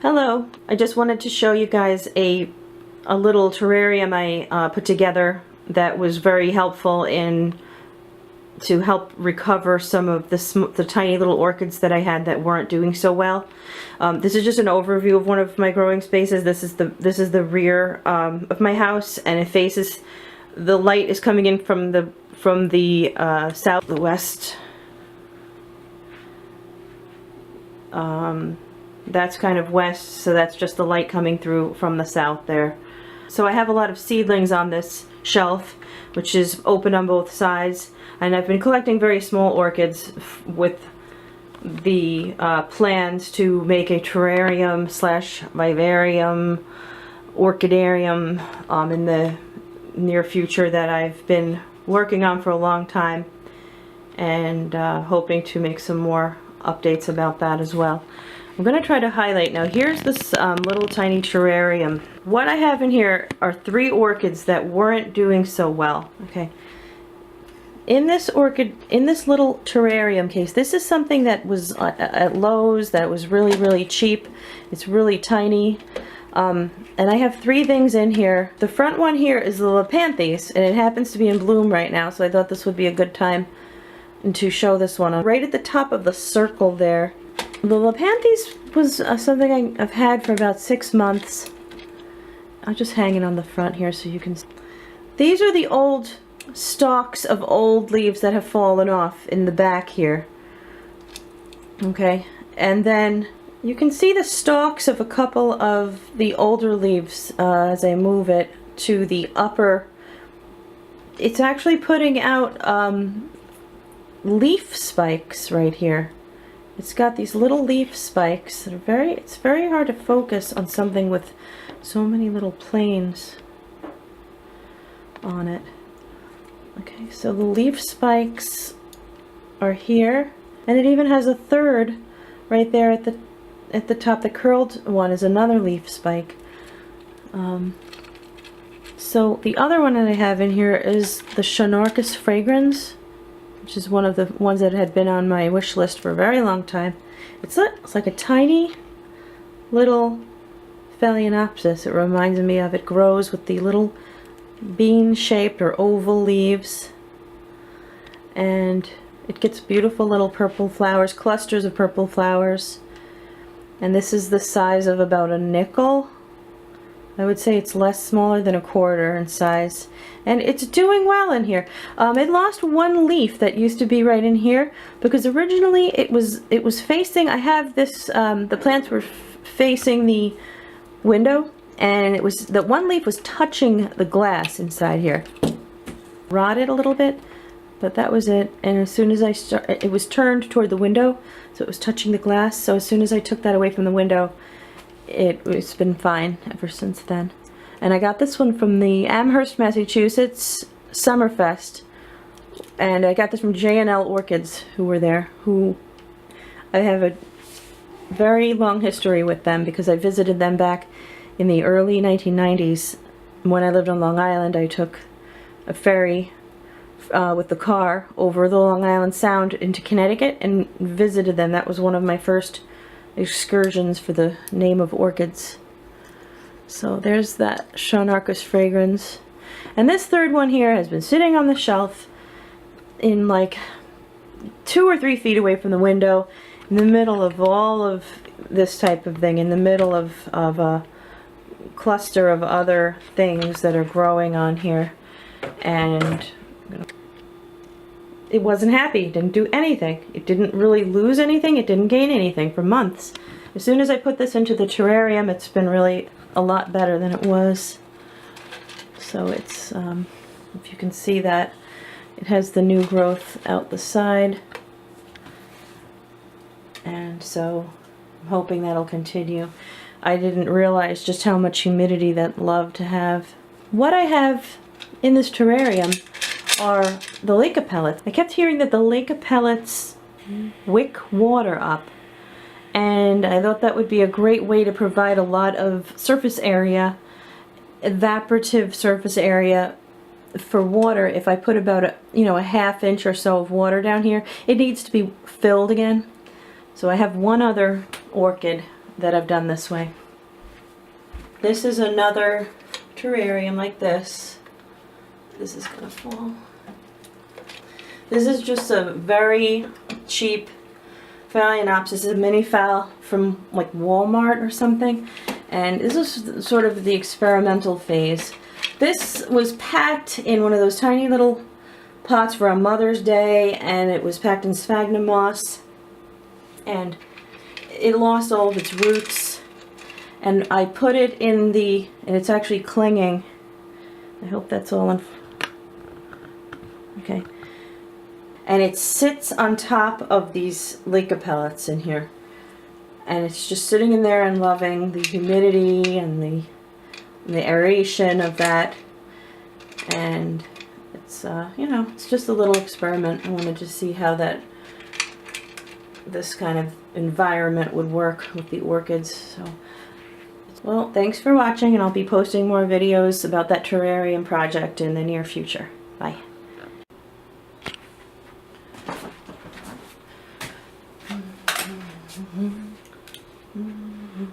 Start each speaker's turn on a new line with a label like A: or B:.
A: Hello, I just wanted to show you guys a little terrarium I put together that was very helpful to help recover some of the tiny little orchids that I had that weren't doing so well. This is just an overview of one of my growing spaces. This is the rear of my house, and it faces, the light is coming in from the southwest. That's kind of west, so that's just the light coming through from the south there. So I have a lot of seedlings on this shelf, which is open on both sides, and I've been collecting very small orchids with the plans to make a terrarium slash vivarium, orchidarium in the near future that I've been working on for a long time, and hoping to make some more updates about that as well. I'm going to try to highlight now. Here's this little tiny terrarium. What I have in here are 3 orchids that weren't doing so well. Okay. In this little terrarium case, this is something that was at Lowe's, that was really, really cheap. It's really tiny. And I have 3 things in here. The front one here is the Lepanthes, and it happens to be in bloom right now, so I thought this would be a good time to show this one. Right at the top of the circle there. The Lepanthes was something I've had for about 6 months. I'll just hang it on the front here so you can see. These are the old stalks of old leaves that have fallen off in the back here. Okay, and then you can see the stalks of a couple of the older leaves as I move it to the upper. It's actually putting out leaf spikes right here. It's got these little leaf spikes that are it's very hard to focus on something with so many little planes on it. Okay, so the leaf spikes are here, and it even has a third right there at the top. The curled one is another leaf spike. So the other one that I have in here is the schoenorchid fragrans, which is one of the ones that had been on my wish list for a very long time. It's like a tiny little phalaenopsis. It reminds me of. It grows with the little bean-shaped or oval leaves, and it gets beautiful little purple flowers, clusters of purple flowers. And this is the size of about a nickel. I would say it's smaller than a quarter in size, and it's doing well in here. It lost 1 leaf that used to be right in here, because originally it was facing, I have this, the plants were facing the window, and it was, that 1 leaf was touching the glass inside here. Rotted a little bit, but that was it. And as soon as it was turned toward the window, so it was touching the glass. So as soon as I took that away from the window, it's been fine ever since then. And I got this one from the Amherst, Massachusetts Summerfest, and I got this from J&L Orchids, who were there, who I have a very long history with them because I visited them back in the early 1990s. When I lived on Long Island, I took a ferry with the car over the Long Island Sound into Connecticut and visited them. That was one of my first excursions for the name of orchids. So there's that schoenorchid fragrans. And this third one here has been sitting on the shelf in like 2 or 3 feet away from the window, in the middle of all of this type of thing, in the middle of a cluster of other things that are growing on here. And it wasn't happy. It didn't do anything. It didn't really lose anything. It didn't gain anything for months. As soon as I put this into the terrarium, it's been really a lot better than it was. So it's, if you can see that, it has the new growth out the side. And so I'm hoping that'll continue. I didn't realize just how much humidity that loved to have. What I have in this terrarium are the Leka pellets. I kept hearing that the Leka pellets wick water up, and I thought that would be a great way to provide a lot of surface area, evaporative surface area for water. If I put about a ½ inch or so of water down here, it needs to be filled again. So I have one other orchid that I've done this way. This is another terrarium like this. This is gonna fall. This is just a very cheap phalaenopsis. This is a mini phal from like Walmart or something. And this is sort of the experimental phase. This was packed in one of those tiny little pots for a Mother's Day, and it was packed in sphagnum moss. And it lost all of its roots. And I put it in the, and it's actually clinging. I hope that's all in. Okay. And it sits on top of these leca pellets in here. And it's just sitting in there and loving the humidity and the aeration of that. And it's, you know, it's just a little experiment. I wanted to see how this kind of environment would work with the orchids. So, well, thanks for watching, and I'll be posting more videos about that terrarium project in the near future. Bye. Mm-hmm.